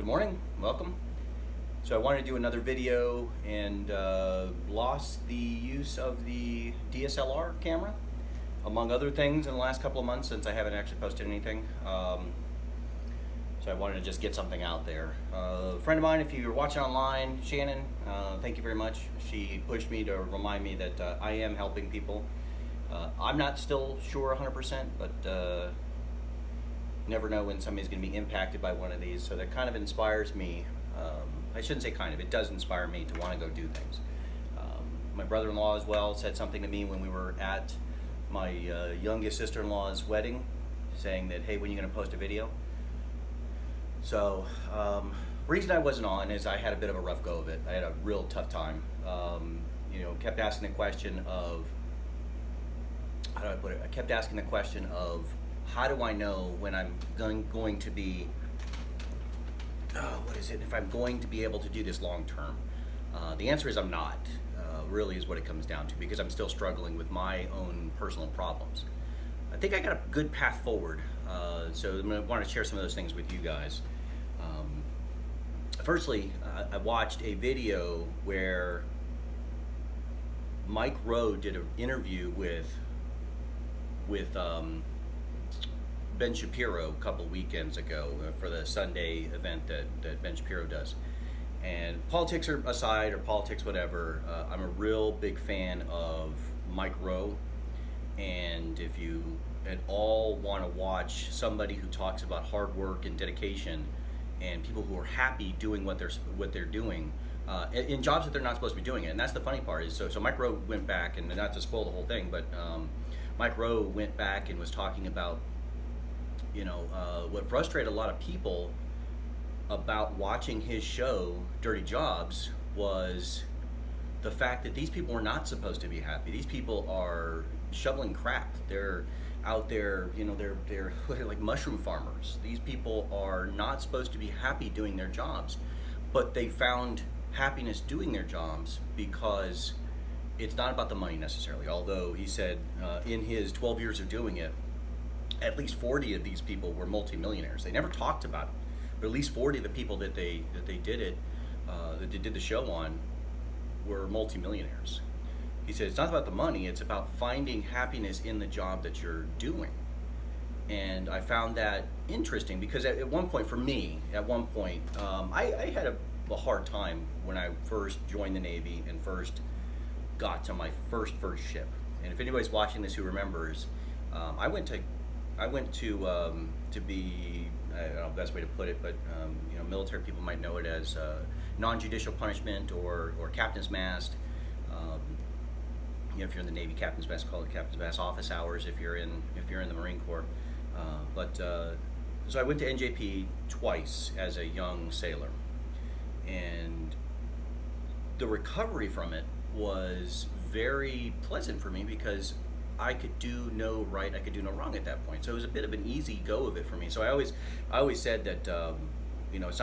Good morning, welcome. So I wanted to do another video and lost the use of the DSLR camera, among other things, in the last couple of months since I haven't actually posted anything. So I wanted to just get something out there. A friend of mine, if you're watching online, Shannon, thank you very much. She pushed me to remind me that I am helping people. I'm not still sure 100%, but never know when somebody's going to be impacted by one of these, so that kind of inspires me. I shouldn't say kind of, it does inspire me to want to go do things. My brother-in-law as well said something to me when we were at my youngest sister-in-law's wedding, saying that, hey, when are you going to post a video? So reason I wasn't on is I had a bit of a rough go of it. I had a real tough time. Kept asking the question of, how do I put it? I kept asking the question of, how do I know when I'm going to be, if I'm going to be able to do this long term? The answer is I'm not, really is what it comes down to, because I'm still struggling with my own personal problems. I think I got a good path forward, so I'm going to want to share some of those things with you guys. Firstly, I watched a video where Rowe did an interview with Ben Shapiro a couple weekends ago for the Sunday event that Ben Shapiro does. And politics are aside, or politics whatever, I'm a real big fan of Rowe. And if you at all want to watch somebody who talks about hard work and dedication and people who are happy doing what they're doing in jobs that they're not supposed to be doing it. And that's the funny part is, so Rowe went back, and not to spoil the whole thing, but Rowe went back and was talking about, what frustrated a lot of people about watching his show, Dirty Jobs, was the fact that these people were not supposed to be happy. These people are shoveling crap. They're out there, they're like mushroom farmers. These people are not supposed to be happy doing their jobs, but they found happiness doing their jobs because it's not about the money necessarily. Although he said in his 12 years of doing it, at least 40 of these people were multimillionaires. They never talked about it, but at least 40 of the people that they did the show on were multimillionaires. He said it's not about the money, it's about finding happiness in the job that you're doing. And I found that interesting because at one point, for me, I had a hard time when I first joined the Navy and first got to my first ship. And if anybody's watching this who remembers, I went to be, I don't know the best way to put it, but military people might know it as non-judicial punishment or captain's mast. If you're in the Navy, captain's mast, call it captain's mast office hours. If you're in the Marine Corps, so I went to NJP twice as a young sailor, and the recovery from it was very pleasant for me because I could do no right, I could do no wrong at that point. So it was a bit of an easy go of it for me. So I always said that it's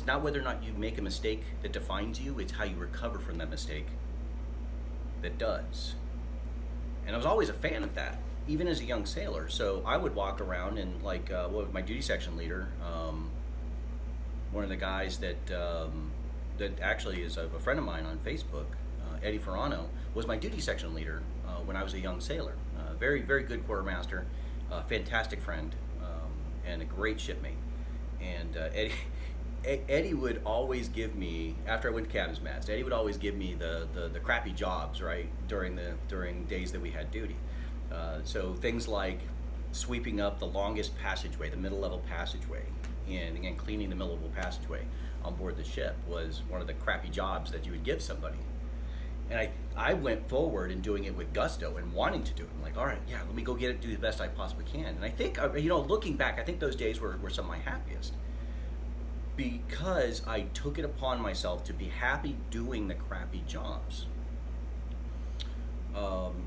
not whether or not you make a mistake that defines you, it's how you recover from that mistake that does. And I was always a fan of that, even as a young sailor. So I would walk around and my duty section leader, one of the guys that actually is a friend of mine on Facebook, Eddie Ferrano, was my duty section leader when I was a young sailor. Very, very good quartermaster, fantastic friend, and a great shipmate. And Eddie would always give me, after I went to captain's mast, Eddie would always give me the crappy jobs, right, during days that we had duty. So things like sweeping up the longest passageway, the middle level passageway, and cleaning the middle level passageway on board the ship was one of the crappy jobs that you would give somebody. And I went forward in doing it with gusto and wanting to do it. I'm like, all right, yeah, let me go get it, do the best I possibly can. And I think, looking back, I think those days were some of my happiest because I took it upon myself to be happy doing the crappy jobs.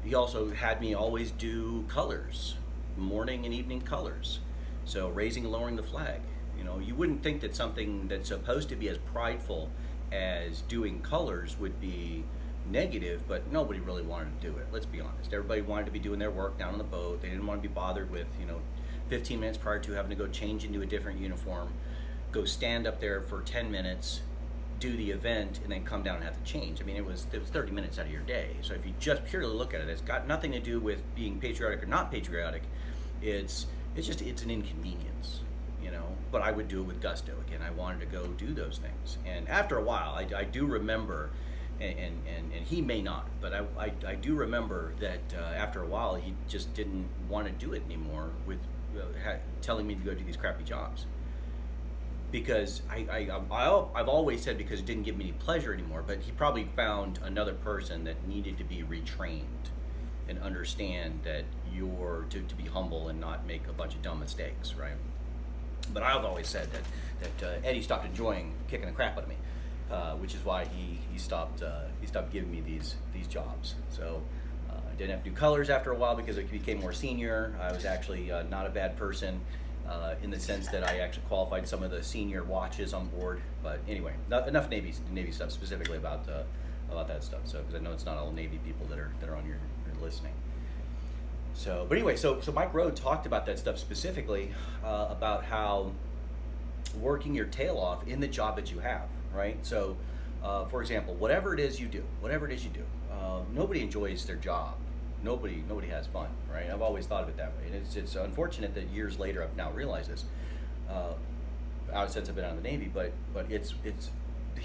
He also had me always do colors, morning and evening colors. So raising and lowering the flag. You wouldn't think that something that's supposed to be as prideful as doing colors would be negative, but nobody really wanted to do it. Let's be honest. Everybody wanted to be doing their work down on the boat. They didn't want to be bothered with, 15 minutes prior to having to go change into a different uniform, go stand up there for 10 minutes, do the event, and then come down and have to change. I mean, it was 30 minutes out of your day. So if you just purely look at it, it's got nothing to do with being patriotic or not patriotic. It's an inconvenience, But I would do it with gusto. Again, I wanted to go do those things. And after a while, I do remember, and he may not, but I do remember that after a while, he just didn't want to do it anymore with telling me to go do these crappy jobs. Because I've always said because it didn't give me any pleasure anymore, but he probably found another person that needed to be retrained and understand that you're to be humble and not make a bunch of dumb mistakes, right? But I've always said that Eddie stopped enjoying kicking the crap out of me, which is why he stopped giving me these jobs. So I didn't have to do colors after a while because I became more senior. I was actually not a bad person in the sense that I actually qualified some of the senior watches on board. But anyway, enough Navy stuff specifically about that stuff. So because I know it's not all Navy people that are on your listening. So, but anyway, so Mike Rowe talked about that stuff specifically about how working your tail off in the job that you have, right? So, for example, whatever it is you do, nobody enjoys their job. Nobody has fun, right? I've always thought of it that way, and it's unfortunate that years later I've now realized this. Since I've been out of the Navy, but it's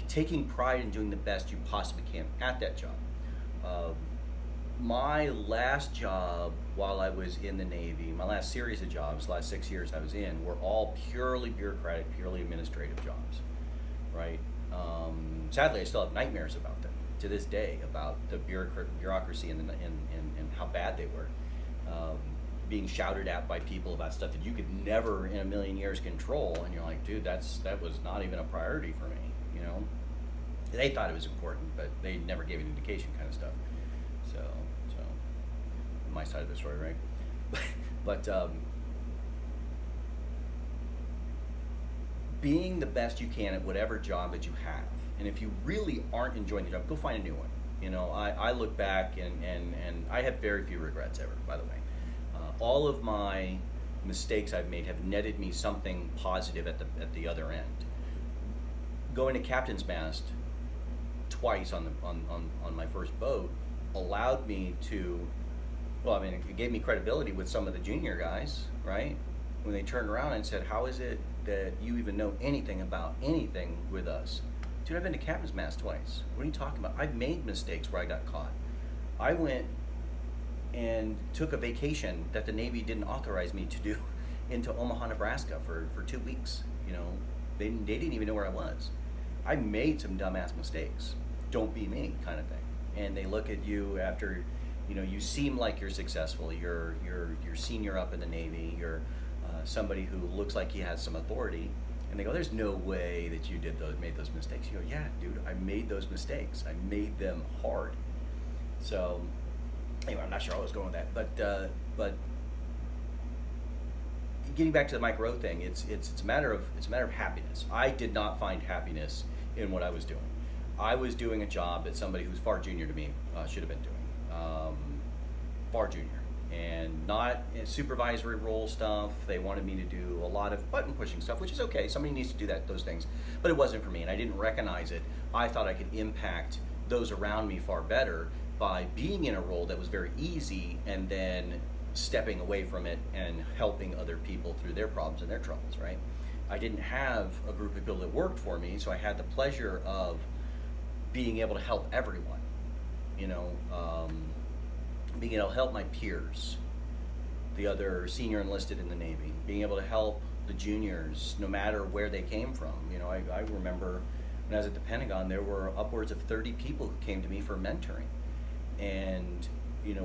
taking pride in doing the best you possibly can at that job. My last job while I was in the Navy, my last series of jobs, last 6 years I was in, were all purely bureaucratic, purely administrative jobs, right? Sadly, I still have nightmares about them to this day, about the bureaucracy and how bad they were. Being shouted at by people about stuff that you could never in a million years control, and you're like, dude, that was not even a priority for me, They thought it was important, but they never gave an indication, kind of stuff. So my side of the story, right? But being the best you can at whatever job that you have, and if you really aren't enjoying the job, go find a new one. I look back and I have very few regrets ever, by the way. All of my mistakes I've made have netted me something positive at the other end. Going to captain's mast twice on my first boat allowed me to, it gave me credibility with some of the junior guys, right? When they turned around and said, how is it that you even know anything about anything with us? Dude, I've been to captain's mast twice. What are you talking about? I've made mistakes where I got caught. I went and took a vacation that the Navy didn't authorize me to do into Omaha, Nebraska for 2 weeks. They didn't even know where I was. I made some dumbass mistakes. Don't be me, kind of thing. And they look at you after, you seem like you're successful. You're senior up in the Navy. You're somebody who looks like he has some authority. And they go, there's no way that you made those mistakes. You go, yeah, dude, I made those mistakes. I made them hard. So anyway, I'm not sure I was going with that, but getting back to the Mike Rowe thing, it's a matter of happiness. I did not find happiness in what I was doing. I was doing a job that somebody who's far junior to me should have been doing, far junior, and not supervisory role stuff. They wanted me to do a lot of button pushing stuff, which is okay. Somebody needs to do those things, but it wasn't for me, and I didn't recognize it. I thought I could impact those around me far better by being in a role that was very easy and then stepping away from it and helping other people through their problems and their troubles, right? I didn't have a group of people that worked for me, so I had the pleasure of being able to help everyone, being able to help my peers, the other senior enlisted in the Navy, being able to help the juniors no matter where they came from. I remember when I was at the Pentagon, there were upwards of 30 people who came to me for mentoring. And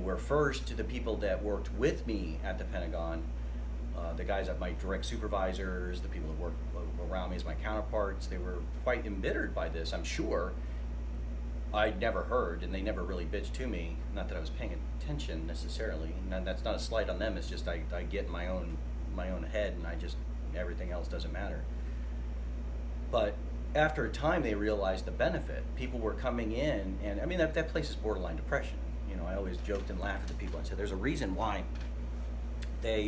were first to the people that worked with me at the Pentagon, the guys at my direct supervisors, the people that worked around me as my counterparts. They were quite embittered by this, I'm sure. I'd never heard, and they never really bitched to me. Not that I was paying attention necessarily. And that's not a slight on them. It's just I get in my own head, and everything else doesn't matter. But after a time, they realized the benefit. People were coming in, and I mean, that place is borderline depression. You know, I always joked and laughed at the people and said, there's a reason why they,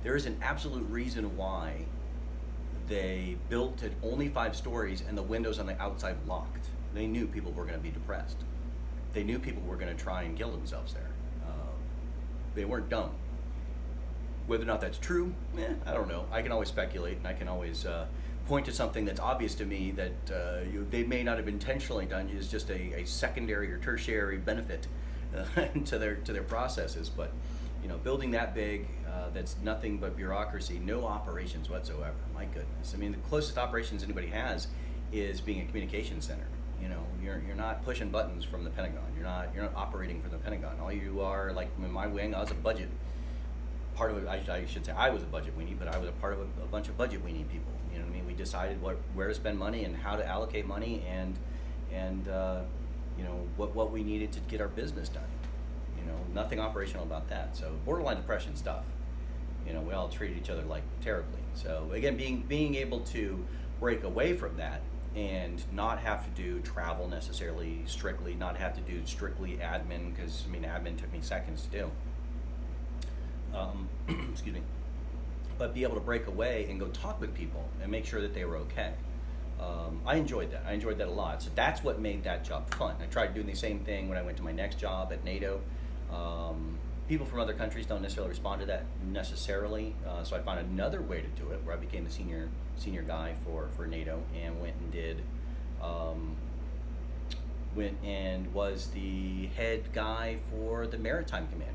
there is an absolute reason why they built it only 5 stories and the windows on the outside locked. They knew people were going to be depressed. They knew people were going to try and kill themselves there. They weren't dumb. Whether or not that's true, I don't know. I can always speculate, and I can always point to something that's obvious to me that they may not have intentionally done. It's just a secondary or tertiary benefit to their processes. But you know, building that big, that's nothing but bureaucracy, no operations whatsoever. My goodness. I mean, the closest operations anybody has is being a communications center. You know, you're not pushing buttons from the Pentagon. You're not operating from the Pentagon. All you are, like in my wing, I was a budget part of it. I should say I was a budget weenie, but I was a part of a bunch of budget weenie people. You know what I mean? We decided where to spend money and how to allocate money, and you know what we needed to get our business done. You know, nothing operational about that. So borderline depression stuff. You know, we all treated each other like terribly. So again, being able to break away from that and not have to do travel necessarily strictly, not have to do strictly admin, because I mean admin took me seconds to do. Excuse me. But be able to break away and go talk with people and make sure that they were okay. I enjoyed that. I enjoyed that a lot. So that's what made that job fun. I tried doing the same thing when I went to my next job at NATO. People from other countries don't necessarily respond to that necessarily. So I found another way to do it, where I became the senior guy for NATO, and went and was the head guy for the maritime commander.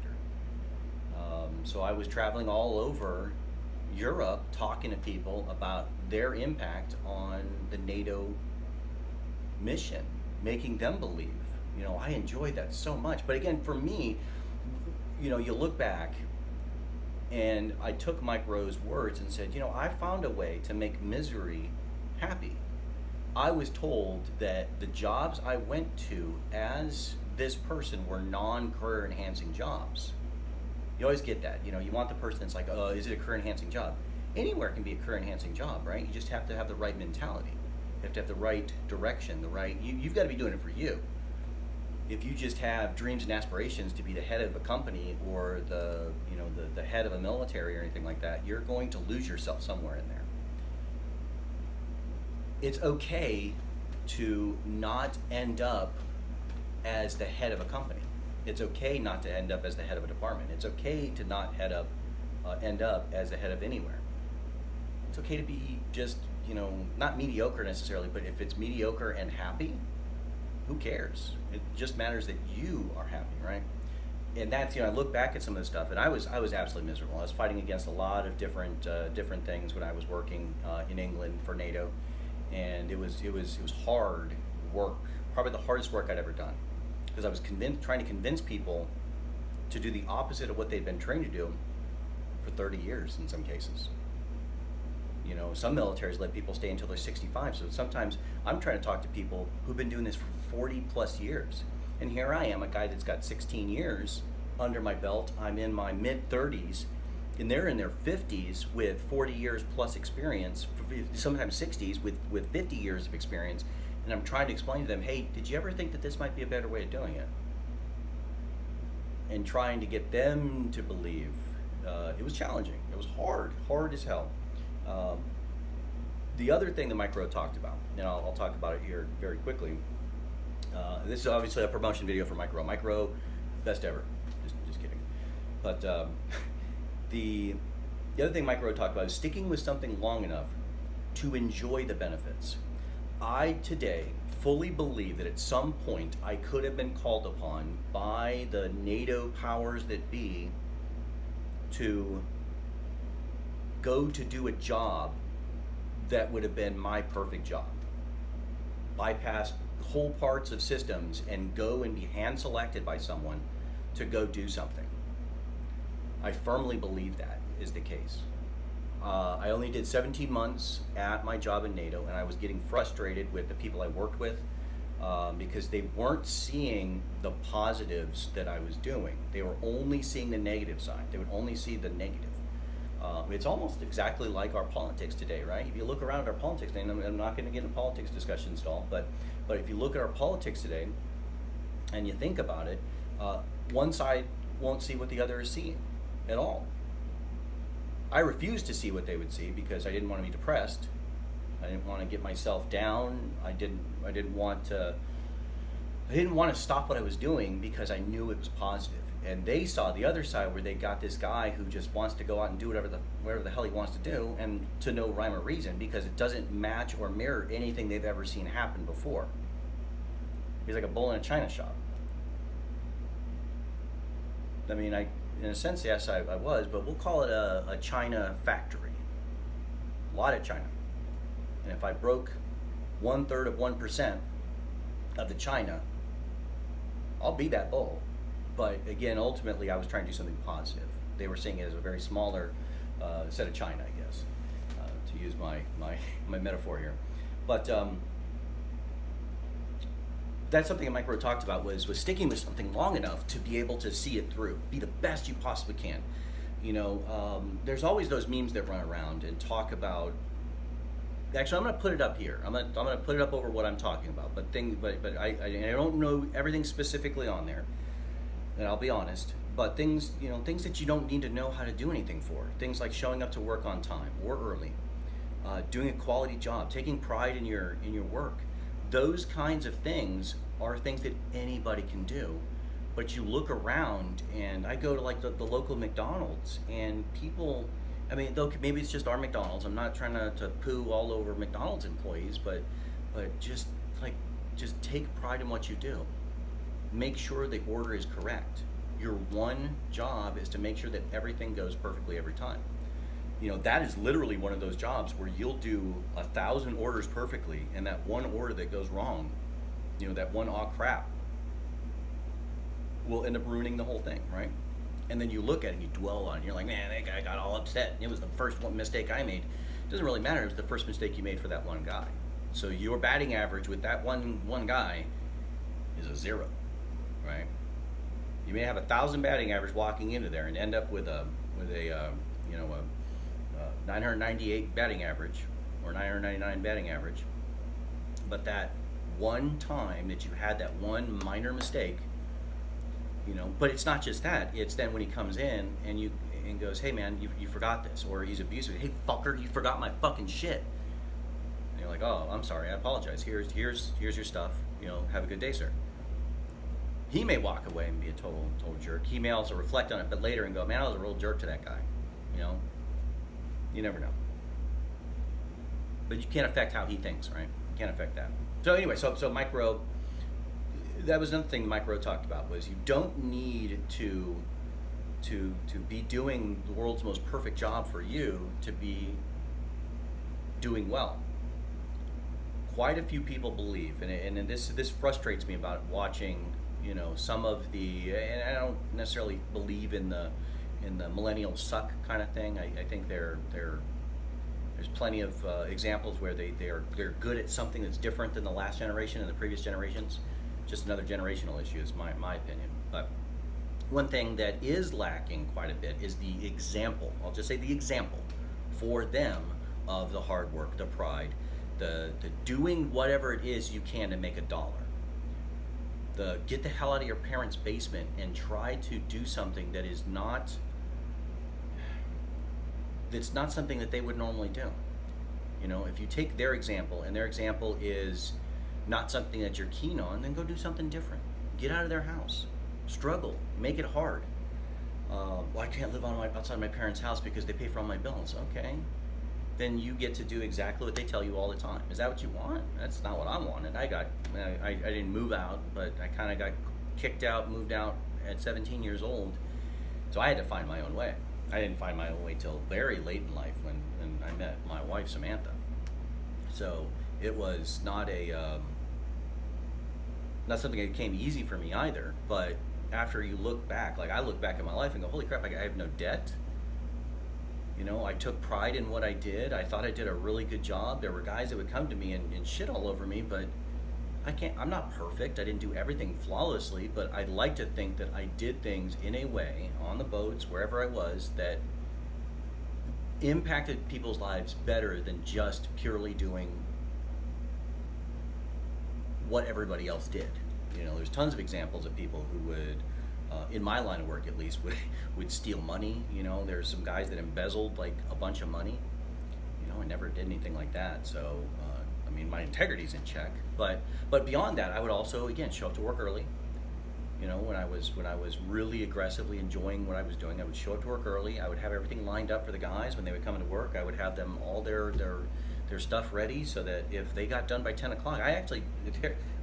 So I was traveling all over Europe talking to people about their impact on the NATO mission, making them believe. You know, I enjoyed that so much. But again, for me, you know, you look back, and I took Mike Rowe's words and said, you know, I found a way to make misery happy. I was told that the jobs I went to as this person were non-career enhancing jobs. You always get that. You know, you want the person that's like, oh, is it a career enhancing job? Anywhere can be a career enhancing job, right? You just have to have the right mentality. You have to have the right direction, you've got to be doing it for you. If you just have dreams and aspirations to be the head of a company or the head of a military or anything like that, you're going to lose yourself somewhere in there. It's okay to not end up as the head of a company. It's okay not to end up as the head of a department. It's okay to not end up as the head of anywhere. It's okay to be just, you know, not mediocre necessarily, but if it's mediocre and happy, who cares? It just matters that you are happy, right? And that's, you know, I look back at some of this stuff, and I was absolutely miserable. I was fighting against a lot of different things when I was working in England for NATO, and it was hard work, probably the hardest work I'd ever done, because I was trying to convince people to do the opposite of what they'd been trained to do for 30 years in some cases. You know, some militaries let people stay until they're 65. So sometimes I'm trying to talk to people who've been doing this for 40 plus years. And here I am, a guy that's got 16 years under my belt. I'm in my mid 30s, and they're in their 50s with 40 years plus experience, sometimes 60s with 50 years of experience. And I'm trying to explain to them, hey, did you ever think that this might be a better way of doing it? And trying to get them to believe. It was challenging. It was hard as hell. The other thing that Mike Rowe talked about, and I'll talk about it here very quickly. This is obviously a promotion video for Mike Rowe. Mike Rowe, best ever. Just kidding. But the other thing Mike Rowe talked about is sticking with something long enough to enjoy the benefits. I today fully believe that at some point I could have been called upon by the NATO powers that be to go to do a job that would have been my perfect job. Bypass whole parts of systems and go and be hand selected by someone to go do something. I firmly believe that is the case. I only did 17 months at my job in NATO, and I was getting frustrated with the people I worked with because they weren't seeing the positives that I was doing. They were only seeing the negative side. They would only see the negative. It's almost exactly like our politics today, right? If you look around at our politics, and I'm not going to get into politics discussions at all, but if you look at our politics today and you think about it, one side won't see what the other is seeing at all. I refused to see what they would see because I didn't want to be depressed. I didn't want to get myself down. I didn't want to stop what I was doing because I knew it was positive. And they saw the other side where they got this guy who just wants to go out and do whatever the hell he wants to do, and to no rhyme or reason, because it doesn't match or mirror anything they've ever seen happen before. He's like a bull in a china shop. I mean, in a sense, yes, I was, but we'll call it a China factory. A lot of China. And if I broke 1/3 of 1% of the China, I'll be that bull. But again, ultimately, I was trying to do something positive. They were seeing it as a very smaller set of China, I guess, to use my metaphor here. But that's something that Mike Rowe talked about was sticking with something long enough to be able to see it through, be the best you possibly can. There's always those memes that run around and talk about. Actually, I'm going to put it up here. I'm going to put it up over what I'm talking about. But I don't know everything specifically on there. And I'll be honest. But things that you don't need to know how to do anything for. Things like showing up to work on time or early, doing a quality job, taking pride in your work. Those kinds of things are things that anybody can do. But you look around, and I go to like the local McDonald's, and people. I mean, though maybe it's just our McDonald's. I'm not trying to poo all over McDonald's employees, but just take pride in what you do. Make sure the order is correct. Your one job is to make sure that everything goes perfectly every time. That is literally one of those jobs where you'll do 1,000 orders perfectly, and that one order that goes wrong, that one crap, will end up ruining the whole thing, right? And then you look at it and you dwell on it. You're like, man, that guy got all upset. It was the first one mistake I made. It doesn't really matter. It was the first mistake you made for that one guy. So your batting average with that one guy is a 0, right? You may have 1,000 batting average walking into there and end up with a 998 batting average or 999 batting average. But that one time that you had that one minor mistake. But it's not just that. It's then when he comes in and goes, hey man, you forgot this, or he's abusive. Hey fucker, you forgot my fucking shit. And you're like, oh, I'm sorry, I apologize. Here's your stuff. Have a good day, sir. He may walk away and be a total jerk. He may also reflect on it, but later and go, man, I was a real jerk to that guy. You never know. But you can't affect how he thinks, right? You can't affect that. So anyway, so Mike Rowe. That was another thing Mike Rowe talked about was you don't need to be doing the world's most perfect job for you to be doing well. Quite a few people believe, and this frustrates me about watching, some of the, and I don't necessarily believe in the millennial suck kind of thing. I think there's plenty of examples where they're good at something that's different than the last generation and the previous generations. Just another generational issue is my opinion. But one thing that is lacking quite a bit is the example. I'll just say the example for them of the hard work, the pride, the doing whatever it is you can to make a dollar. The get the hell out of your parents' basement and try to do something that's not something that they would normally do. If you take their example and their example is not something that you're keen on, then go do something different. Get out of their house. Struggle. Make it hard. Well, I can't live outside my parents' house because they pay for all my bills. Okay. Then you get to do exactly what they tell you all the time. Is that what you want? That's not what I wanted. I didn't move out, but I kind of got moved out at 17 years old. So I had to find my own way. I didn't find my own way till very late in life when I met my wife, Samantha. So it was not something that came easy for me either, but after you look back, like I look back at my life and go, holy crap, I have no debt. I took pride in what I did. I thought I did a really good job. There were guys that would come to me and shit all over me, but I'm not perfect. I didn't do everything flawlessly, but I'd like to think that I did things in a way, on the boats, wherever I was, that impacted people's lives better than just purely doing what everybody else did. You know, there's tons of examples of people who would, in my line of work at least, would steal money. You know, there's some guys that embezzled like a bunch of money. You know, I never did anything like that. So, I mean, my integrity's in check. But beyond that, I would also, again, show up to work early. You know, when I was really aggressively enjoying what I was doing, I would show up to work early. I would have everything lined up for the guys when they would come into work. I would have them all their stuff ready so that if they got done by 10 o'clock, I actually,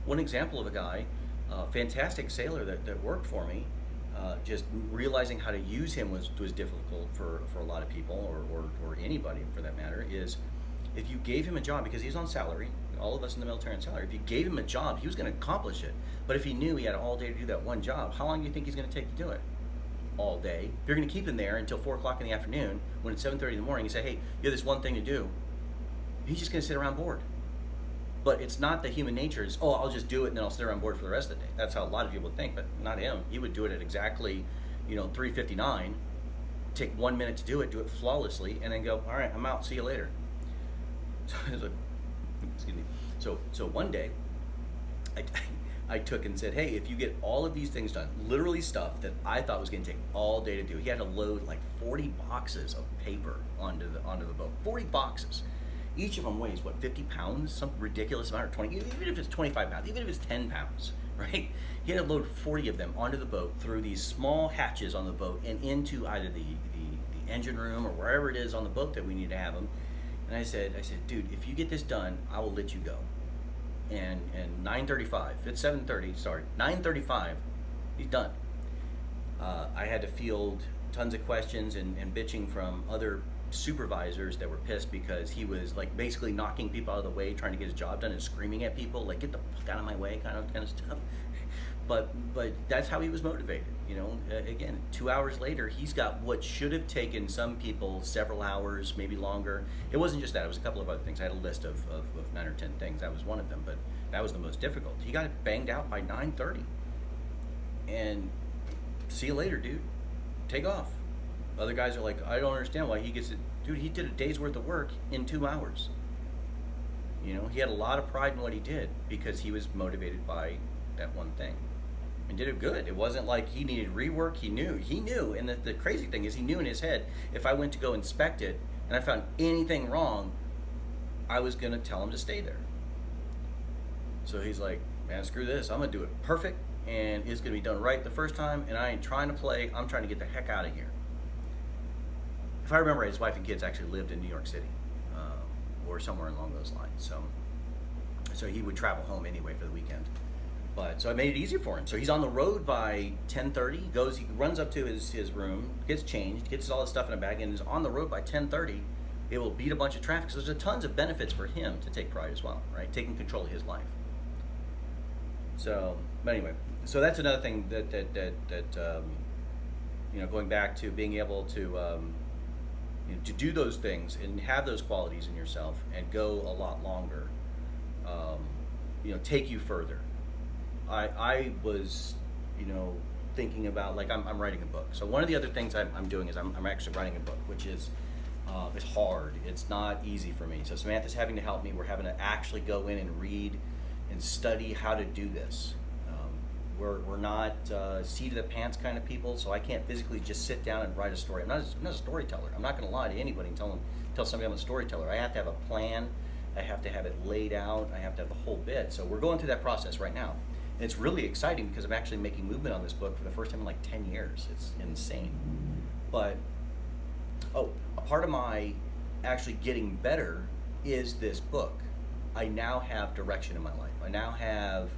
one example of a guy, fantastic sailor that worked for me, just realizing how to use him was difficult for a lot of people or anybody for that matter, is if you gave him a job, because he's on salary, all of us in the military on salary, if you gave him a job, he was going to accomplish it. But if he knew he had all day to do that one job, how long do you think he's going to take to do it? All day. If you're going to keep him there until 4 o'clock in the afternoon, when it's 7:30 in the morning, you say, hey, you have this one thing to do, he's just going to sit around bored. But it's not the human nature. It's, oh, I'll just do it and then I'll sit around bored for the rest of the day. That's how a lot of people think, but not him. He would do it at exactly, 3:59, take 1 minute to do it flawlessly, and then go, all right, I'm out, see you later. Excuse me. So one day, I took and said, hey, if you get all of these things done, literally stuff that I thought was going to take all day to do. He had to load like 40 boxes of paper onto the boat. 40 boxes. Each of them weighs, 50 pounds? Some ridiculous amount, or 20, even if it's 25 pounds, even if it's 10 pounds, right? He had to load 40 of them onto the boat through these small hatches on the boat and into either the engine room or wherever it is on the boat that we need to have them. And I said, dude, if you get this done, I will let you go. And 9:35, it's 7:30, sorry, 9:35, he's done. I had to field tons of questions and bitching from other supervisors that were pissed because he was like basically knocking people out of the way, trying to get his job done and screaming at people, like, get the fuck out of my way, kind of stuff. But that's how he was motivated. Again, 2 hours later, he's got what should have taken some people several hours, maybe longer. It wasn't just that, it was a couple of other things. I had a list of 9 or 10 things. That was one of them, but that was the most difficult. He got it banged out by 9:30. And see you later, dude. Take off. Other guys are like, I don't understand why he gets it. Dude, he did a day's worth of work in 2 hours. He had a lot of pride in what he did because he was motivated by that one thing. And did it good. It wasn't like he needed rework. He knew. And the crazy thing is, he knew in his head, if I went to go inspect it and I found anything wrong, I was going to tell him to stay there. So he's like, man, screw this. I'm going to do it perfect, and it's going to be done right the first time, and I ain't trying to play. I'm trying to get the heck out of here. If I remember, his wife and kids actually lived in New York City or somewhere along those lines. So he would travel home anyway for the weekend. So I made it easier for him. So he's on the road by 10:30. He runs up to his room, gets changed, gets all his stuff in a bag, and is on the road by 10:30. It will beat a bunch of traffic. So there's tons of benefits for him to take pride as well, right? Taking control of his life. So, but anyway, so that's another thing that going back to being able to do those things and have those qualities in yourself and go a lot longer, take you further. I was, thinking about, like, I'm writing a book. So one of the other things I'm doing is I'm actually writing a book, which is, it's hard. It's not easy for me. So Samantha's having to help me. We're having to actually go in and read and study how to do this. We're not seat of the pants kind of people, so I can't physically just sit down and write a story. I'm not a storyteller. I'm not going to lie to anybody and tell somebody I'm a storyteller. I have to have a plan. I have to have it laid out. I have to have the whole bit. So we're going through that process right now. And it's really exciting because I'm actually making movement on this book for the first time in like 10 years. It's insane. But, a part of my actually getting better is this book. I now have direction in my life. I now have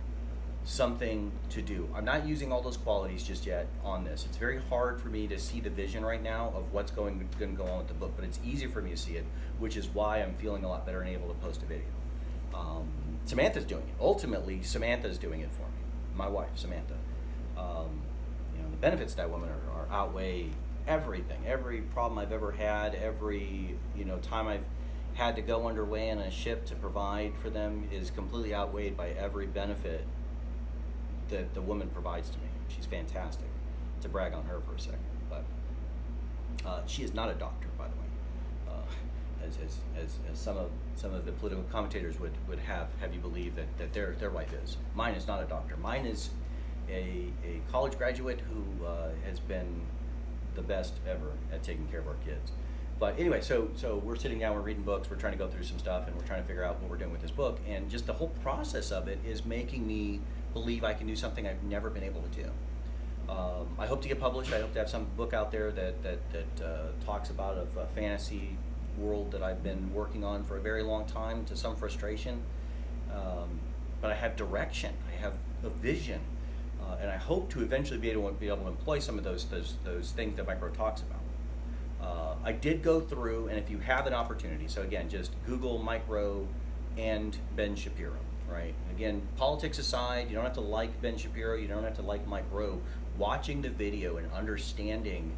something to do. I'm not using all those qualities just yet on this. It's very hard for me to see the vision right now of what's going to go on with the book, but it's easier for me to see it, which is why I'm feeling a lot better and able to post a video. Samantha's doing it. Ultimately, Samantha's doing it for me. My wife, Samantha. The benefits of that woman are outweigh everything. Every problem I've ever had, every time I've had to go underway in a ship to provide for them is completely outweighed by every benefit that the woman provides to me. She's fantastic. To brag on her for a second, but she is not a doctor, by the way. as some of the political commentators would have you believe that their wife is. Mine is not a doctor. Mine is a college graduate who has been the best ever at taking care of our kids. But anyway, so we're sitting down, we're reading books, we're trying to go through some stuff, and we're trying to figure out what we're doing with this book. And just the whole process of it is making me believe I can do something I've never been able to do. I hope to get published. I hope to have some book out there that talks about a fantasy world that I've been working on for a very long time, to some frustration. But I have direction. I have a vision, and I hope to eventually be able to employ some of those things that Mike Rowe talks about. I did go through, and if you have an opportunity, so again, just Google Mike Rowe and Ben Shapiro, right? Again, politics aside, you don't have to like Ben Shapiro, you don't have to like Mike Rowe. Watching the video and understanding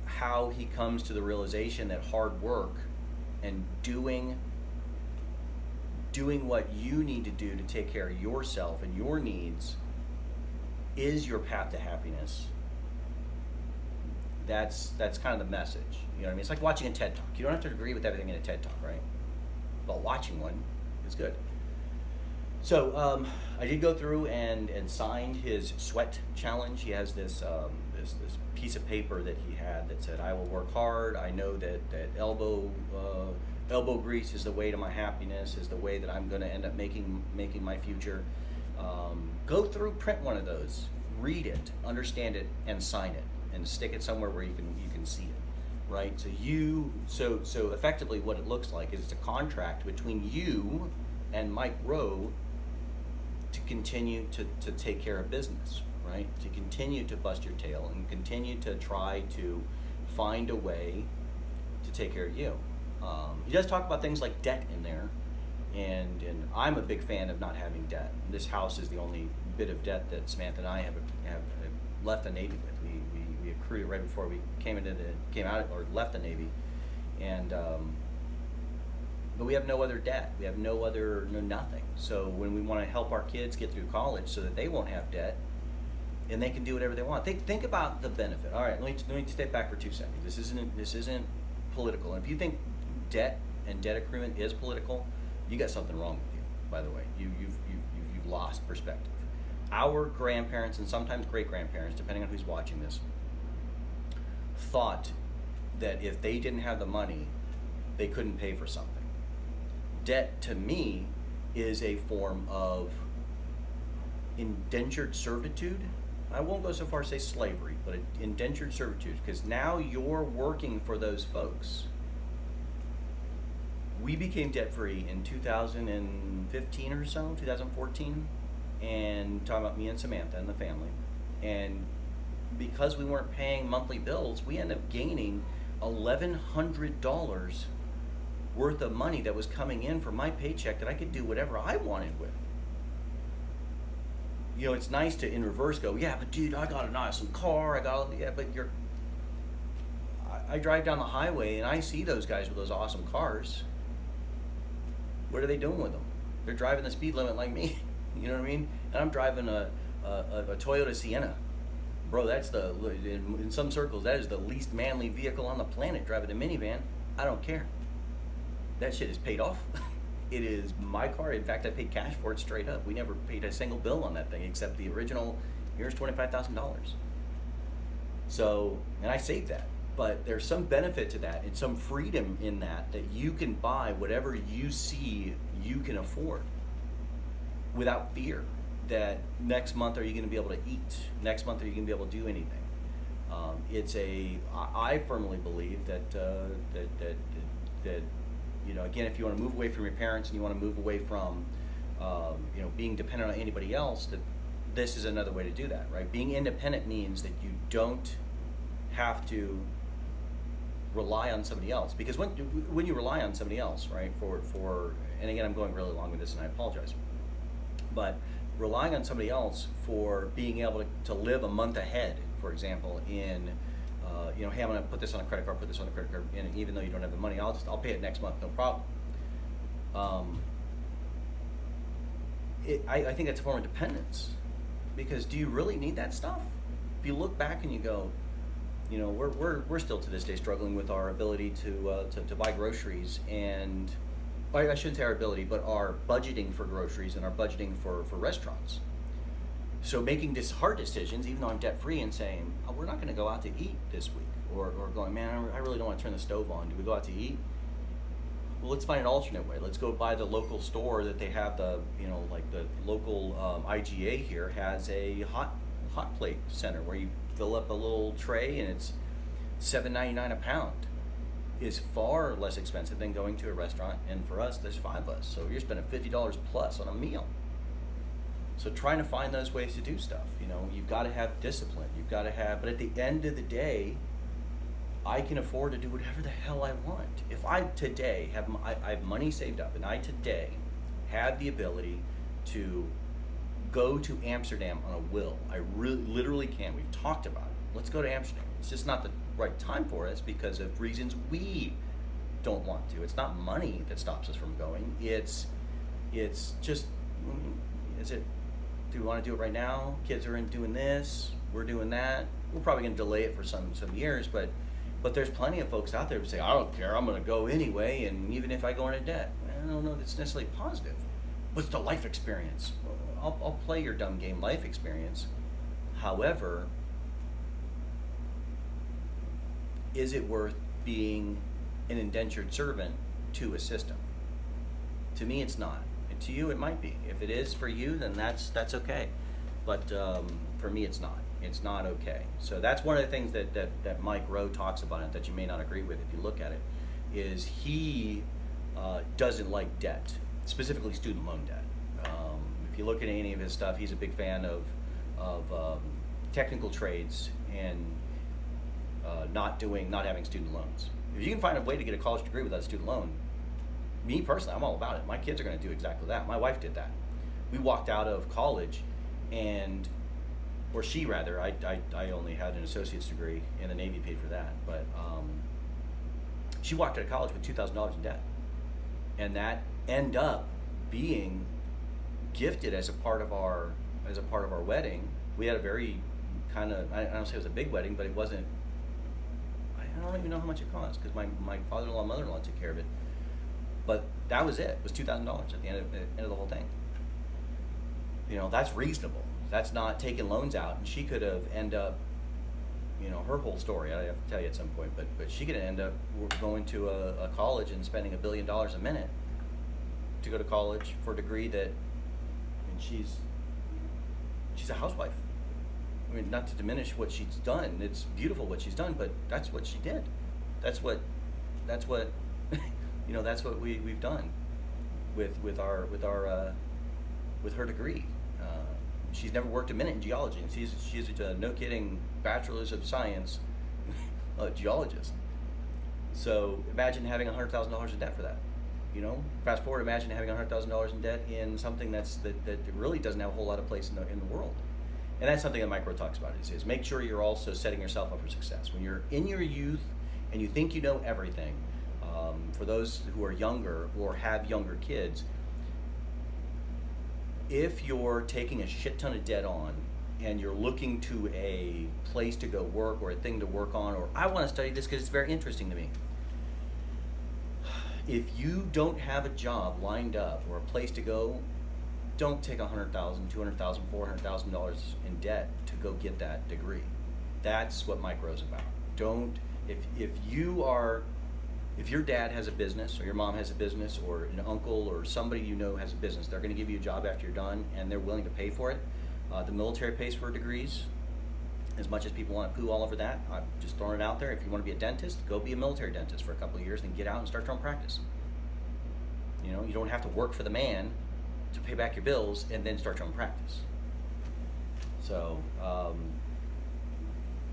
how he comes to the realization that hard work and doing what you need to do to take care of yourself and your needs is your path to happiness. That's kind of the message. You know what I mean? It's like watching a TED Talk. You don't have to agree with everything in a TED Talk, right? But watching one is good. So I did go through and signed his sweat challenge. He has this piece of paper that he had that said, "I will work hard. I know that elbow grease is the way to my happiness. Is the way that I'm going to end up making my future." Go through, print one of those, read it, understand it, and sign it, and stick it somewhere where you can see it, right? So effectively, what it looks like is it's a contract between you and Mike Rowe to continue to take care of business, right? To continue to bust your tail and continue to try to find a way to take care of you. He does talk about things like debt in there, and I'm a big fan of not having debt. This house is the only bit of debt that Samantha and I have left the Navy with. We accrued it right before we came out or left the Navy, and but we have no other debt. We have no nothing. So when we want to help our kids get through college so that they won't have debt and they can do whatever they want, think about the benefit. All right, let me step back for 2 seconds. This isn't political. And if you think debt and debt accruement is political, you got something wrong with you. By the way, you've lost perspective. Our grandparents and sometimes great grandparents, depending on who's watching this, thought that if they didn't have the money, they couldn't pay for something. Debt, to me, is a form of indentured servitude. I won't go so far as say slavery, but indentured servitude, because now you're working for those folks. We became debt-free in 2015 or so, 2014, and talking about me and Samantha and the family. And because we weren't paying monthly bills, we ended up gaining $1,100 worth of money that was coming in from my paycheck that I could do whatever I wanted with. You know, it's nice to, in reverse, go, yeah, but dude, I got an awesome car, but I drive down the highway and I see those guys with those awesome cars. What are they doing with them? They're driving the speed limit like me. You know what I mean? And I'm driving a Toyota Sienna. Bro, that's in some circles, that is the least manly vehicle on the planet, driving a minivan. I don't care. That shit is paid off. It is my car. In fact, I paid cash for it straight up. We never paid a single bill on that thing except the original, here's $25,000. So, and I saved that. But there's some benefit to that and some freedom in that you can buy whatever you see you can afford without fear that next month are you going to be able to eat? Next month are you going to be able to do anything? I firmly believe that you know, again, if you want to move away from your parents and you want to move away from you know, being dependent on anybody else, that this is another way to do that, right? Being independent means that you don't have to rely on somebody else, because when you rely on somebody else, right, for and again, I'm going really long with this and I apologize, but relying on somebody else for being able to live a month ahead, for example, in you know, hey, I'm going to put this on a credit card, put this on a credit card, and even though you don't have the money, I'll pay it next month, no problem. I think that's a form of dependence, because do you really need that stuff? If you look back and you go, we're still to this day struggling with our ability to buy groceries, and I shouldn't say our ability, but our budgeting for groceries and our budgeting for restaurants. So making this hard decisions, even though I'm debt free, and saying, oh, we're not going to go out to eat this week, or going, man, I really don't want to turn the stove on. Do we go out to eat? Well, let's find an alternate way. Let's go by the local store that they have like the local IGA here has a hot plate center where you fill up a little tray and it's $7.99 a pound. Is far less expensive than going to a restaurant, and for us, there's 5 of us, so you're spending $50 plus on a meal. So trying to find those ways to do stuff, you've got to have discipline. You've got to have, but at the end of the day, I can afford to do whatever the hell I want. If I today I have money saved up, and I today have the ability to go to Amsterdam on a will, I literally can. We've talked about it. Let's go to Amsterdam. It's just not the right time for us because of reasons we don't want to. It's not money that stops us from going. It's just, do we want to do it right now? Kids are doing this, we're doing that. We're probably going to delay it for some years, but there's plenty of folks out there who say, I don't care, I'm going to go anyway, and even if I go into debt. I don't know if it's necessarily positive, but it's the life experience. I'll play your dumb game life experience. However, is it worth being an indentured servant to a system? To me, it's not. And to you, it might be. If it is for you, then that's okay. But for me, it's not. It's not okay. So that's one of the things that Mike Rowe talks about, and that you may not agree with if you look at it, is he doesn't like debt, specifically student loan debt. If you look at any of his stuff, he's a big fan of technical trades and not having student loans. If you can find a way to get a college degree without a student loan, me personally, I'm all about it. My kids are going to do exactly that. My wife did that. We walked out of college, or she rather, I only had an associate's degree, and the Navy paid for that, but she walked out of college with $2,000 in debt, and that ended up being gifted as a part of our wedding. We had a very kind of, I don't say it was a big wedding, but it wasn't. I don't even know how much it cost because my father-in-law and mother-in-law took care of it. But that was it. It was $2,000 at the end of the whole thing. That's reasonable. That's not taking loans out, and she could have ended up, her whole story. I have to tell you at some point, but she could end up going to a college and spending $1 billion a minute to go to college for a degree and she's a housewife. I mean, not to diminish what she's done. It's beautiful what she's done, but that's what she did. That's what that's what we've done with her degree. She's never worked a minute in geology, and she's a no kidding bachelor's of science geologist. So imagine having $100,000 in debt for that. Fast forward, imagine having $100,000 in debt in something that really doesn't have a whole lot of place in the world. And that's something that Mike Rowe talks about, is make sure you're also setting yourself up for success. When you're in your youth and you think you know everything, for those who are younger or have younger kids, if you're taking a shit ton of debt on and you're looking to a place to go work or a thing to work on, or I want to study this because it's very interesting to me. If you don't have a job lined up or a place to go, don't take $100,000, $200,000, $400,000 in debt to go get that degree. That's what Mike Rowe's about. If your dad has a business, or your mom has a business, or an uncle or somebody has a business, they're going to give you a job after you're done, and they're willing to pay for it. The military pays for degrees. As much as people want to poo all over that, I'm just throwing it out there. If you want to be a dentist, go be a military dentist for a couple of years, and get out and start your own practice. You don't have to work for the man to pay back your bills and then start your own practice. So,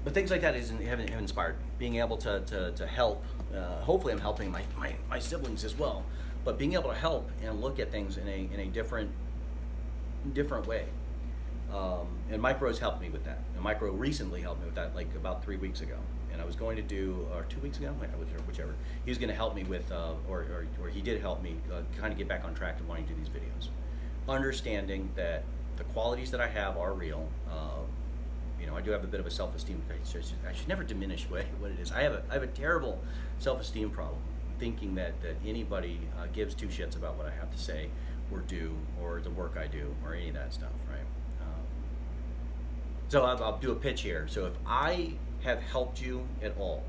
but things like that have inspired me. Being able to help, hopefully I'm helping my siblings as well, but being able to help and look at things in a different way. And Mike Rowe's helped me with that. And Mike Rowe recently helped me with that, like about 3 weeks ago. And I was going to do, or 2 weeks ago, whichever. He was going to help me with, or he did help me kind of get back on track to wanting to do these videos. Understanding that the qualities that I have are real. I do have a bit of a self-esteem. I should never diminish what it is. I have a terrible self-esteem problem, thinking that anybody gives two shits about what I have to say or do, or the work I do, or any of that stuff, right? So I'll do a pitch here. So if I have helped you at all,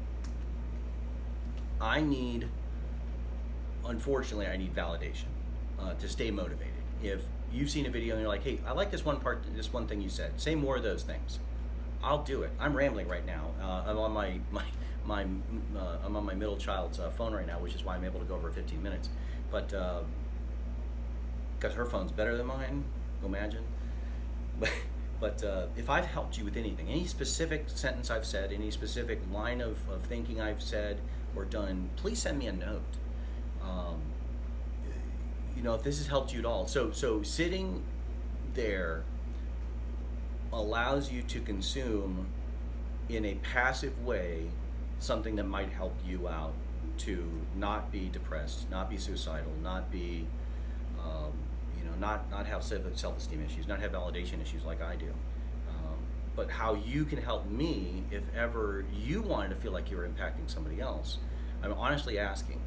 unfortunately, I need validation to stay motivated. If you've seen a video and you're like, hey, I like this one part, this one thing you said, say more of those things, I'll do it. I'm rambling right now. I'm on I'm on my middle child's phone right now, which is why I'm able to go over 15 minutes. But because her phone's better than mine, imagine. But if I've helped you with anything, any specific sentence I've said, any specific line of thinking I've said or done, please send me a note. If this has helped you at all. So sitting there allows you to consume in a passive way something that might help you out to not be depressed, not be suicidal, not be, not have self-esteem issues, not have validation issues like I do. But how you can help me if ever you wanted to feel like you were impacting somebody else. I'm honestly asking,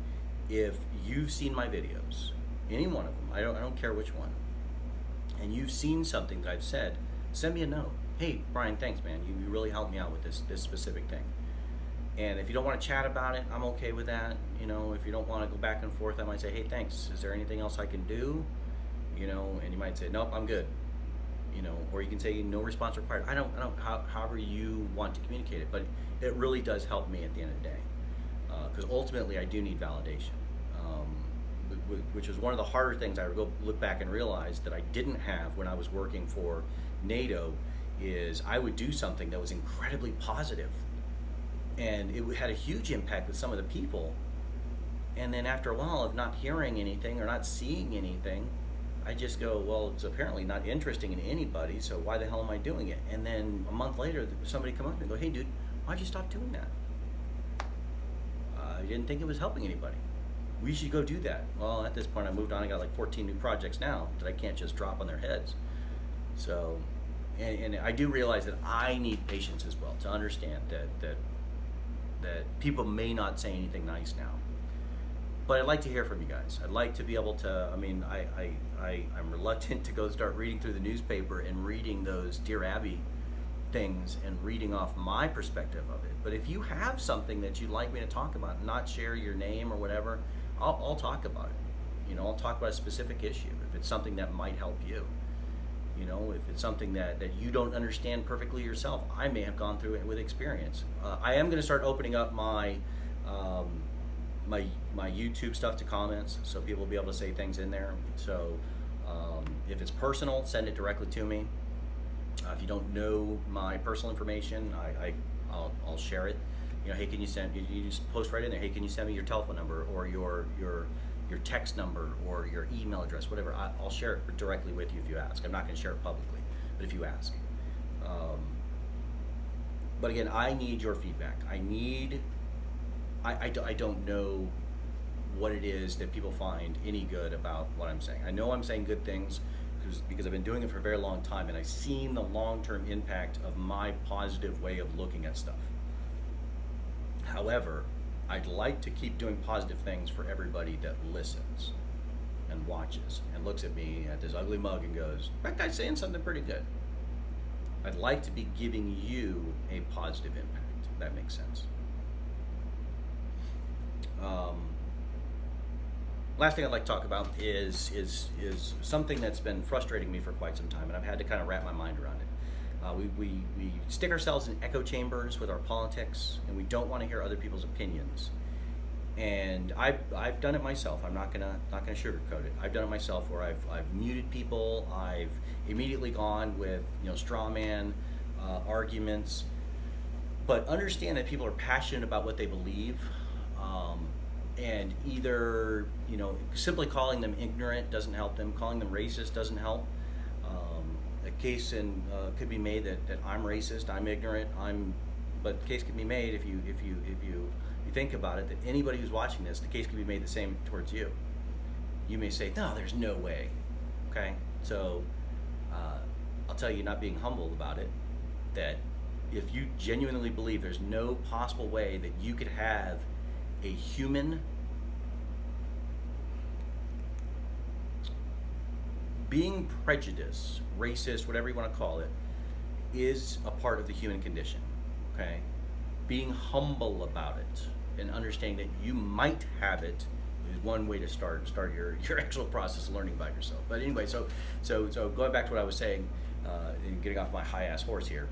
if you've seen my videos, any one of them, I don't care which one, and you've seen something that I've said, send me a note. Hey, Brian, thanks, man. You really helped me out with this specific thing. And if you don't want to chat about it, I'm okay with that. If you don't want to go back and forth, I might say, hey, thanks. Is there anything else I can do? And you might say, nope, I'm good. Or you can say no response required. I don't, however you want to communicate it, but it really does help me at the end of the day. Because ultimately I do need validation. Which was one of the harder things I would go look back and realize that I didn't have when I was working for NATO, is I would do something that was incredibly positive, and it had a huge impact with some of the people, and then after a while of not hearing anything or not seeing anything, I just go, well, it's apparently not interesting in anybody, so why the hell am I doing it? And then a month later, somebody come up and go, hey dude, why'd you stop doing that? I didn't think it was helping anybody. We should go do that. Well, at this point I moved on. I got like 14 new projects now that I can't just drop on their heads. So, and I do realize that I need patience as well to understand that people may not say anything nice now. But I'd like to hear from you guys. I'd like to be able to, I'm reluctant to go start reading through the newspaper and reading those Dear Abby things and reading off my perspective of it. But if you have something that you'd like me to talk about, not share your name or whatever, I'll talk about it. I'll talk about a specific issue if it's something that might help you. If it's something that you don't understand perfectly yourself, I may have gone through it with experience. I am going to start opening up my YouTube stuff to comments, so people will be able to say things in there. So if it's personal, send it directly to me. If you don't know my personal information, I'll share it. Hey, can you send? You just post right in there. Hey, can you send me your telephone number or your text number or your email address, whatever. I'll share it directly with you if you ask. I'm not going to share it publicly, but if you ask. But again, I need your feedback. I don't know what it is that people find any good about what I'm saying. I know I'm saying good things because I've been doing it for a very long time, and I've seen the long-term impact of my positive way of looking at stuff. However, I'd like to keep doing positive things for everybody that listens and watches and looks at me at this ugly mug and goes, that guy's saying something pretty good. I'd like to be giving you a positive impact, if that makes sense. Last thing I'd like to talk about is something that's been frustrating me for quite some time, and I've had to kind of wrap my mind around it. We stick ourselves in echo chambers with our politics, and we don't want to hear other people's opinions. And I've done it myself. I'm not gonna sugarcoat it. I've done it myself, where I've muted people. I've immediately gone with straw man arguments. But understand that people are passionate about what they believe. And either simply calling them ignorant doesn't help them. Calling them racist doesn't help. A case could be made that I'm racist, I'm ignorant, but the case can be made if you think about it, that anybody who's watching this, the case can be made the same towards you. You may say, no, there's no way. Okay, so I'll tell you, not being humble about it, that if you genuinely believe there's no possible way that you could have a human being prejudiced, racist, whatever you want to call it, is a part of the human condition. Okay, being humble about it and understanding that you might have it is one way to start your actual process of learning about yourself. But anyway, so going back to what I was saying, and getting off my high ass horse here,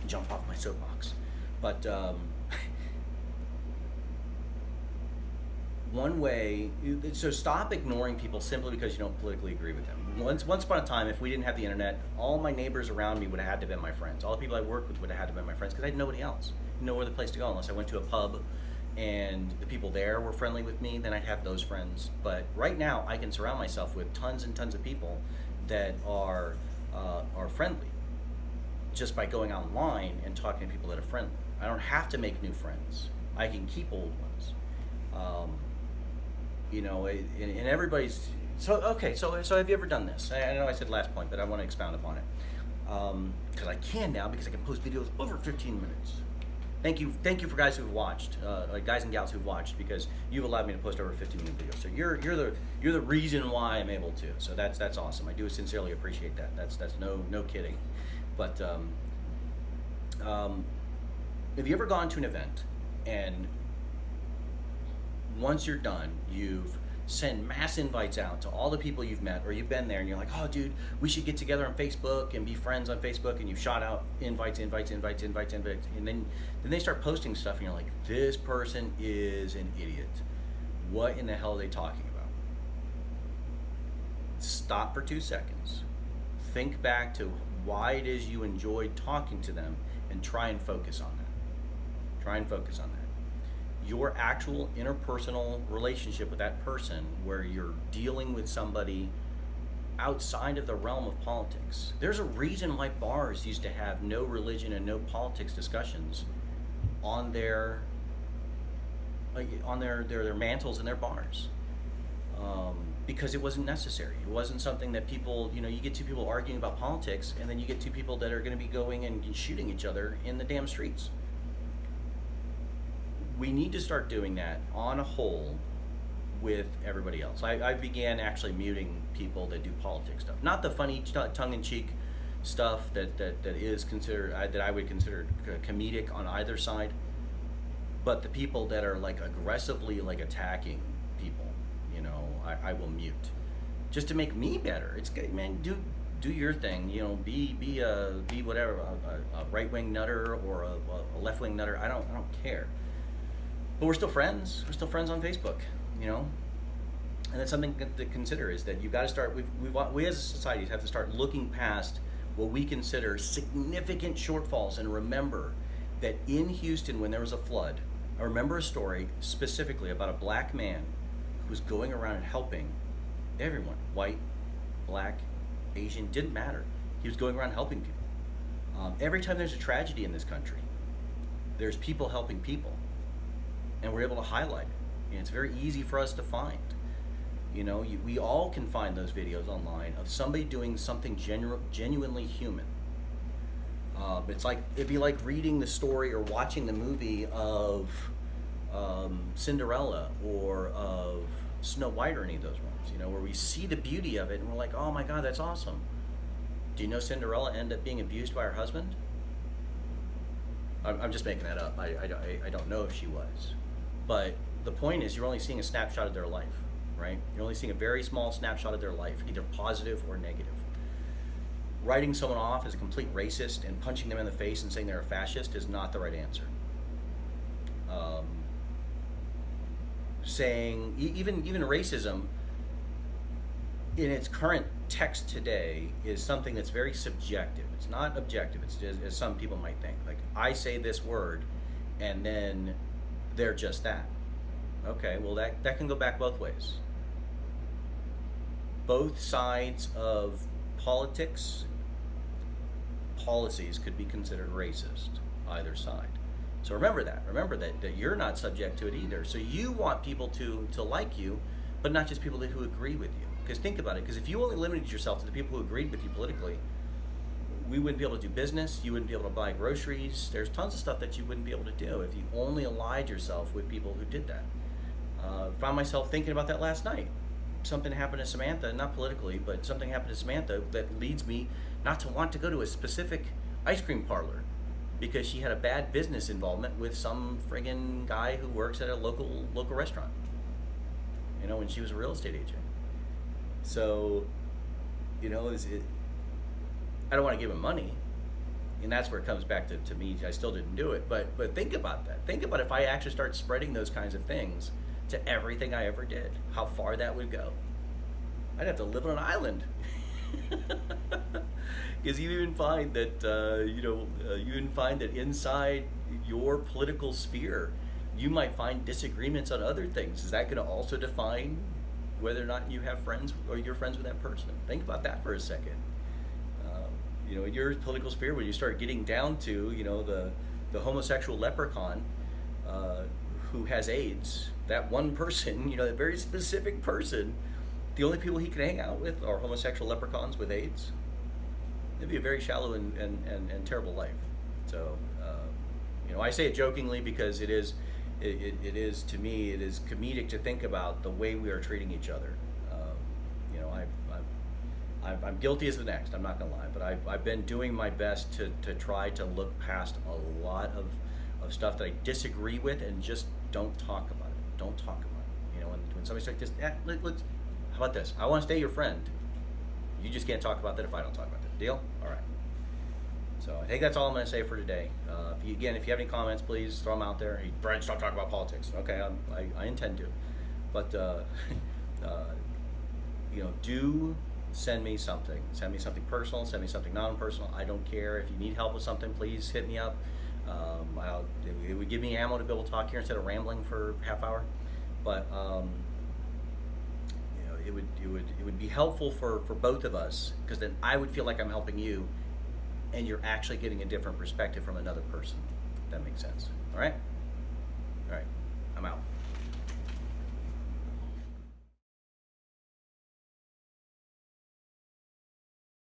jump off my soapbox. But one way, so stop ignoring people simply because you don't politically agree with them. Once upon a time, if we didn't have the internet, all my neighbors around me would have had to have been my friends. All the people I worked with would have had to have been my friends because I had nobody else. No other place to go unless I went to a pub and the people there were friendly with me, then I'd have those friends. But right now, I can surround myself with tons and tons of people that are friendly just by going online and talking to people that are friendly. I don't have to make new friends. I can keep old ones. You know, and everybody's so okay. So have you ever done this? I know I said last point, but I want to expound upon it because I can now because I can post videos over 15 minutes. Thank you for guys who've watched, guys and gals who've watched, because you've allowed me to post over 15-minute videos. So you're the reason why I'm able to. So that's awesome. I do sincerely appreciate that. That's no kidding. But have you ever gone to an event and once you're done, you've sent mass invites out to all the people you've met, or you've been there and you're like, oh dude, we should get together on Facebook and be friends on Facebook, and you shot out invites, and then they start posting stuff and you're like, this person is an idiot. What in the hell are they talking about? Stop for 2 seconds. Think back to why it is you enjoyed talking to them and try and focus on that. Your actual interpersonal relationship with that person, where you're dealing with somebody outside of the realm of politics. There's a reason why bars used to have no religion and no politics discussions on their mantles in their bars, because it wasn't necessary. It wasn't something that people, you get two people arguing about politics, and then you get two people that are going to be going and shooting each other in the damn streets. We need to start doing that on a whole with everybody else. I began actually muting people that do politics stuff, not the funny tongue-in-cheek stuff that is considered, that I would consider comedic on either side, but the people that are like aggressively like attacking people, I will mute, just to make me better. It's good, man. Do your thing, be whatever, a right-wing nutter or a left-wing nutter. I don't care. But we're still friends. We're still friends on Facebook, and that's something to consider, is that you've got to start. We as a society have to start looking past what we consider significant shortfalls, and remember that in Houston, when there was a flood, I remember a story specifically about a black man who was going around and helping everyone, white, black, Asian, didn't matter. He was going around helping people. Every time there's a tragedy in this country, there's people helping people. And we're able to highlight it. And it's very easy for us to find. We all can find those videos online of somebody doing something genuinely human. It'd be like reading the story or watching the movie of Cinderella or of Snow White, or any of those ones, where we see the beauty of it and we're like, oh my God, that's awesome. Do you know Cinderella ended up being abused by her husband? I'm just making that up. I don't know if she was. But the point is, you're only seeing a snapshot of their life, right? You're only seeing a very small snapshot of their life, either positive or negative. Writing someone off as a complete racist and punching them in the face and saying they're a fascist is not the right answer. Saying even racism in its current text today is something that's very subjective. It's not objective. It's just, as some people might think. Like, I say this word, and then they're just that. Okay, well that can go back both ways. Both sides of policies could be considered racist, either side. So remember that you're not subject to it either. So you want people to like you, but not just people who agree with you. Because think about it, because if you only limited yourself to the people who agreed with you politically, we wouldn't be able to do business. You wouldn't be able to buy groceries. There's tons of stuff that you wouldn't be able to do if you only allied yourself with people who did that. Found myself thinking about that last night. Something happened to Samantha, not politically, but something happened to Samantha that leads me not to want to go to a specific ice cream parlor because she had a bad business involvement with some friggin' guy who works at a local restaurant. You know, when she was a real estate agent. So, you know, I don't want to give him money, and that's where it comes back to me. I still didn't do it, but think about that. Think about if I actually start spreading those kinds of things to everything I ever did, how far that would go. I'd have to live on an island. Because you even find that inside your political sphere, you might find disagreements on other things. Is that going to also define whether or not you have friends or you're friends with that person? Think about that for a second. You know, in your political sphere, when you start getting down to, you know, the homosexual leprechaun who has AIDS, that one person, you know, that very specific person, the only people he can hang out with are homosexual leprechauns with AIDS. It'd be a very shallow and terrible life. So, you know, I say it jokingly because it is to me, it is comedic to think about the way we are treating each other. You know, I'm guilty as the next, I'm not gonna lie, but I've been doing my best to try to look past a lot of stuff that I disagree with and just don't talk about it. Don't talk about it. You know, when somebody's like this, let's, how about this? I want to stay your friend. You just can't talk about that if I don't talk about that. Deal? All right. So I think that's all I'm going to say for today. If you have any comments, please throw them out there. Hey, Brian, stop talking about politics. Okay, I intend to. But, you know, do send me something. Send me something personal. Send me something non-personal. I don't care. If you need help with something, please hit me up. It would give me ammo to be able to talk here instead of rambling for a half hour. But, you know, it would be helpful for both of us, because then I would feel like I'm helping you, and you're actually getting a different perspective from another person. If that makes sense. All right? All right.